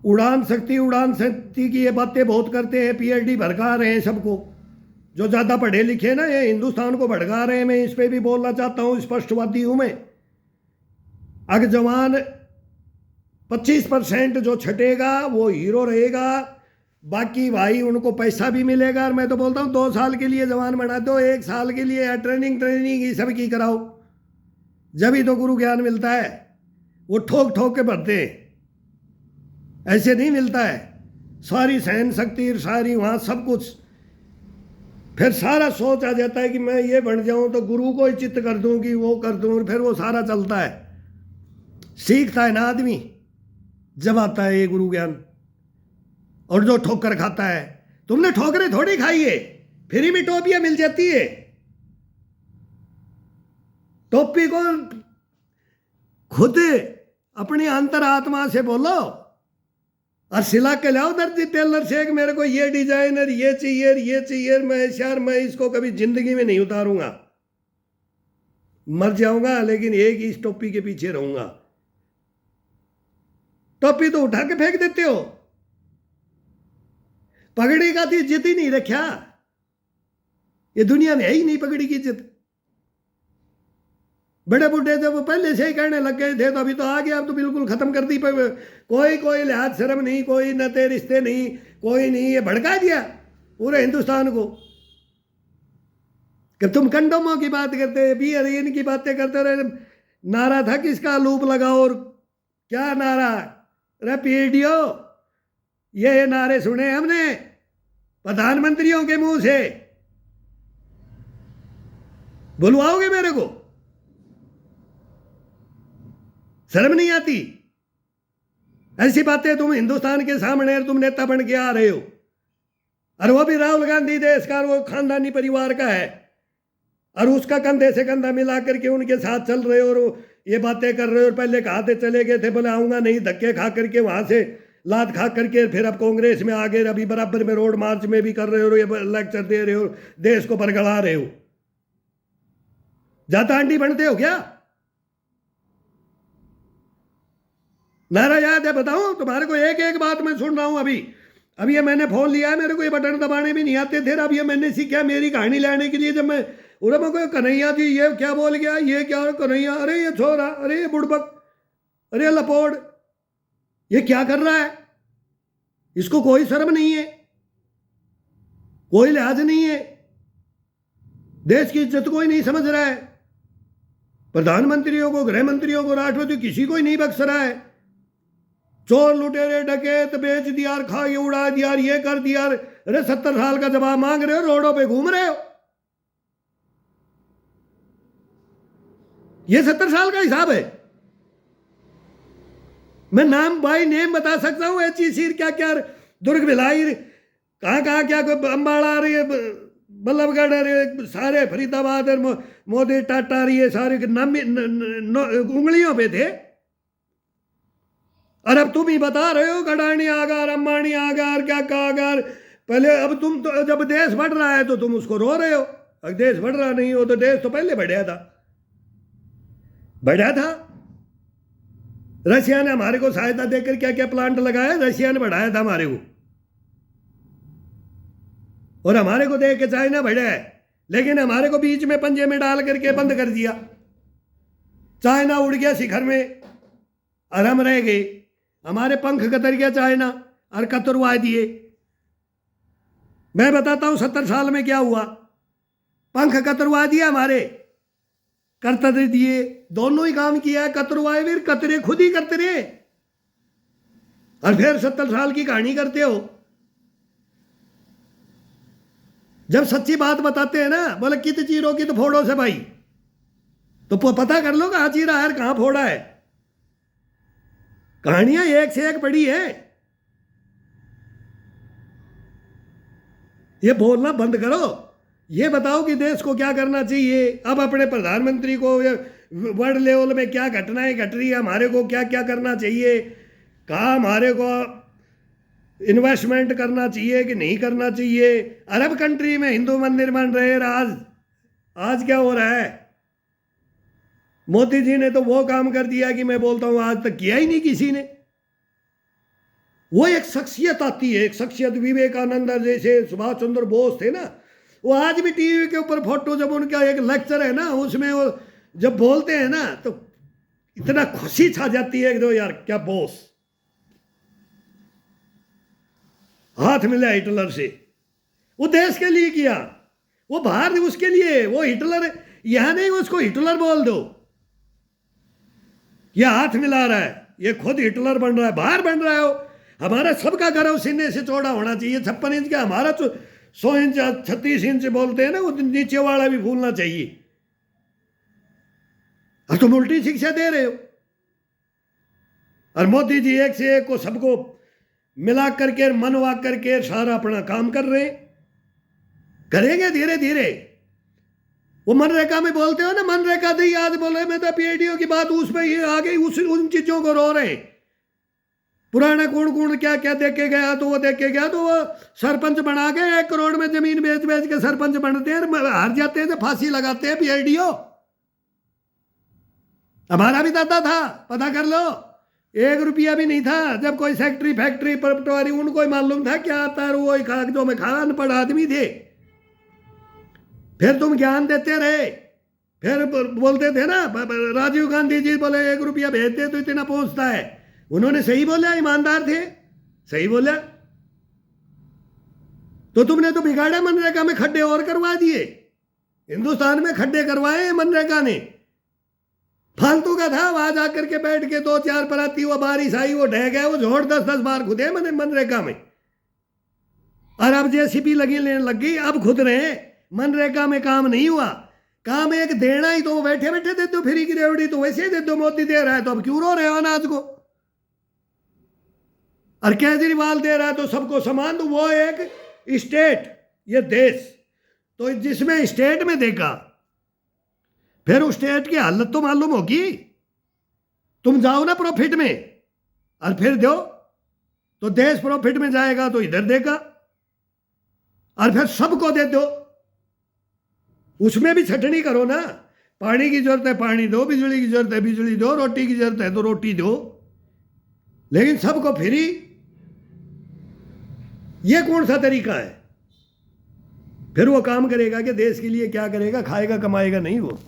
उड़ान शक्ति की ये बातें बहुत करते हैं, पीएचडी भड़का रहे हैं सबको, जो ज़्यादा पढ़े लिखे ना ये हिंदुस्तान को भड़का रहे हैं। मैं इस पर भी बोलना चाहता हूँ, स्पष्टवादी हूँ मैं। अगर जवान 25% जो छटेगा वो हीरो रहेगा, बाकी भाई उनको पैसा भी मिलेगा। और मैं तो बोलता हूँ 2 साल के लिए जवान बना दो, 1 साल के लिए ट्रेनिंग ये सब की कराओ, जब ही तो गुरु ज्ञान मिलता है। वो ठोक ठोक के भरते हैं, ऐसे नहीं मिलता है। सारी सहन शक्ति, सारी वहाँ सब कुछ, फिर सारा सोच आ जाता है कि मैं ये बन जाऊं तो गुरु को ही चित्त कर दूं कि वो कर दूं, फिर वो सारा चलता है। सीखता है ना आदमी जब आता है ये गुरु ज्ञान। और जो ठोकर खाता है, तुमने ठोकरें थोड़ी खाई है, फ्री में टोपियां मिल जाती है। टोपी को खुद अपनी अंतरात्मा से बोलो और सिला के लाओ दर्जी टेलर से, मेरे को ये डिजाइनर ये चाहिए, मैं यार मैं इसको कभी जिंदगी में नहीं उतारूंगा, मर जाऊंगा लेकिन एक ही इस टोपी के पीछे रहूंगा। टोपी तो उठा के फेंक देते हो, पगड़ी का तो इज्जत ही नहीं रखा। ये दुनिया में है ही नहीं पगड़ी की इज्जत। बड़े बुढ़े जब पहले से ही कहने लग गए थे तो अभी तो आ गया, अब तो बिल्कुल खत्म कर दी। कोई लिहाज शर्म नहीं, कोई नाते रिश्ते नहीं, कोई नहीं। ये भड़का दिया पूरे हिंदुस्तान को कि तुम कंडोमों की बात करते, बियर इनकी बातें करते रहे। नारा था किसका, लूप लगाओ। और क्या नारा, अरे पीडीओ, ये नारे सुने हमने प्रधानमंत्रियों के मुंह से। बुलवाओगे मेरे को, शर्म नहीं आती? ऐसी बातें तुम हिंदुस्तान के सामने तुम नेता बन के आ रहे हो, और वो भी राहुल गांधी देश का, वो खानदानी परिवार का है, और उसका कंधे से कंधा मिला करके उनके साथ चल रहे हो और ये बातें कर रहे हो। और पहले कहा थे चले गए थे, बोले आऊंगा नहीं, धक्के खा करके वहां से लात खा करके फिर अब कांग्रेस में आ गए, अभी बराबर में रोड मार्च में भी कर रहे हो, ये लेक्चर दे रहे हो, देश को बरगला रहे हो। जाता आंटी बनते हो क्या? नारा याद है? बताओ तुम्हारे को, एक एक बात मैं सुन रहा हूं। अभी ये मैंने फोन लिया है, मेरे को ये बटन दबाने भी नहीं आते थे। अब ये मैंने सीखा मेरी कहानी लाने के लिए, जब मैं उरे में कोई कन्हैया जी ये क्या बोल गया, ये क्या कन्हैया, अरे ये छोरा, अरे ये बुड़बक, अरे लपोड़, ये क्या कर रहा है? इसको कोई शर्म नहीं है, कोई लिहाज नहीं है, देश की इज्जत कोई नहीं समझ रहा है। प्रधानमंत्रियों को, गृह मंत्रियों को, राष्ट्रपति, किसी को ही नहीं बख्श रहा है। चोर लुटेरे डकैत बेच दिया, खा ये उड़ा दिया, ये कर दिया। अरे 70 साल का जवाब मांग रहे हो, रोडों पे घूम रहे हो। ये 70 साल का हिसाब है? मैं नाम बाई नेम बता सकता हूं, एची सीर क्या क्या, दुर्ग भिलाई, कहां क्या, कोई अम्बाड़ा, बल्लभगढ़, सारे फरीदाबाद, मोदी टाटा, ये सारे नाम उंगलियों पे थे। और अब तुम ही बता रहे हो गडानी आगार, अंबानी आगार, क्या कागार। पहले अब तुम तो जब देश बढ़ रहा है तो तुम उसको रो रहे हो। अगर देश बढ़ रहा नहीं हो तो देश तो पहले बढ़िया था। रशिया ने हमारे को सहायता देकर क्या क्या प्लांट लगाया, रशिया ने बढ़ाया था हमारे को। और हमारे को देख के चाइना बढ़ा है, लेकिन हमारे को बीच में पंजे में डाल करके बंद कर दिया। चाइना उड़ गया शिखर में और हम रह गए। हमारे पंख कतर गया चाइना और कतरवा दिए। मैं बताता हूं 70 साल में क्या हुआ। पंख कतरवा दिया हमारे, करतर दिए, दोनों ही काम किया। कतरवाए फिर कतरे खुद ही करते रहे, और फिर 70 साल की कहानी करते हो। जब सच्ची बात बताते हैं ना, बोले कित चीरों की तो फोड़ो से भाई, तो पता कर लो कहां चीरा है, कहां फोड़ा है। कहानियां एक से एक पड़ी है। ये बोलना बंद करो, ये बताओ कि देश को क्या करना चाहिए। अब अपने प्रधानमंत्री को वर्ल्ड लेवल में क्या घटनाएं घट रही है, हमारे को क्या क्या करना चाहिए, कहाँ हमारे को इन्वेस्टमेंट करना चाहिए कि नहीं करना चाहिए। अरब कंट्री में हिंदू मंदिर बन रहे हैं। आज क्या हो रहा है? मोदी जी ने तो वो काम कर दिया कि मैं बोलता हूं आज तक किया ही नहीं किसी ने। वो एक शख्सियत आती है, एक शख्सियत। विवेकानंद जैसे सुभाष चंद्र बोस थे ना, वो आज भी टीवी के ऊपर फोटो, जब उनका एक लेक्चर है ना, उसमें वो जब बोलते हैं ना तो इतना खुशी छा जाती है कि दो यार क्या बोस, हाथ मिला हिटलर से, वो देश के लिए किया, वो बाहर उसके लिए, वो हिटलर यहां नहीं, उसको हिटलर बोल दो, ये हाथ मिला रहा है, ये खुद हिटलर बन रहा है, बाहर बन रहा है वो। हमारा सबका गर्व सीने से चौड़ा होना चाहिए, 56 इंच का, हमारा तो 100 इंच 36 इंच बोलते हैं ना, वो नीचे वाला भी भूलना चाहिए। अब तुम उल्टी शिक्षा दे रहे हो। और मोदी जी एक से एक को सबको मिला करके मनवा करके सारा अपना काम कर रहे हैं, करेंगे धीरे धीरे। वो मनरेगा में बोलते हो ना, मनरेगा दी आज बोले मैं तो पीएडीओ की बात, उसमें ये आ गई, उन चीजों को रो रहे हैं। पुराना कौन क्या क्या देख के गया, तो वो देख के गया, तो वो सरपंच बना के 1 करोड़ में जमीन बेच बेच के सरपंच बनते हैं, हार जाते हैं तो फांसी लगाते हैं पीएडीओ। हमारा भी दादा था, पता कर लो, 1 रुपया भी नहीं था जब कोई फैक्ट्री पटवारी, उनको ही मालूम था क्या आता है, वो कागजों में खा, अनपढ़ आदमी थे। फिर तुम ज्ञान देते रहे, फिर बोलते थे ना, राजीव गांधी जी बोले 1 रुपया भेजते तो इतना पहुंचता है, उन्होंने सही बोला, ईमानदार थे, सही बोला। तो तुमने तो बिगाड़ा, मनरेगा में खड्डे और करवा दिए, हिंदुस्तान में खड्डे करवाए मनरेगा ने, फालतू का था। वहां जाकर के बैठ के 2-4 पराती, वो बारिश आई, वो ढह गया, वो झोड़ 10-10 बार खुदे मनरेगा में। और अब जेसीबी लगी लेने लग गई, अब खुद रहे। मनरेगा में काम नहीं हुआ, काम एक देना ही, तो बैठे बैठे दे दो फ्री की रेवड़ी, तो वैसे ही दे दो, मोदी दे रहा है तो अब क्यों रो रहे हो अनाज को। और केजरीवाल दे रहा है तो सबको समान, तो वो एक स्टेट, ये देश, तो जिसमें स्टेट में देगा, फिर उस स्टेट की हालत तो मालूम होगी। तुम जाओ ना प्रॉफिट में और फिर दो, तो देश प्रॉफिट में जाएगा तो इधर देगा, और फिर सबको दे दो, उसमें भी छटनी करो ना। पानी की जरूरत है पानी दो, बिजली की जरूरत है बिजली दो, रोटी की जरूरत है तो रोटी दो, लेकिन सबको फ्री, ये कौन सा तरीका है। फिर वो काम करेगा कि देश के लिए क्या करेगा, खाएगा कमाएगा नहीं वो।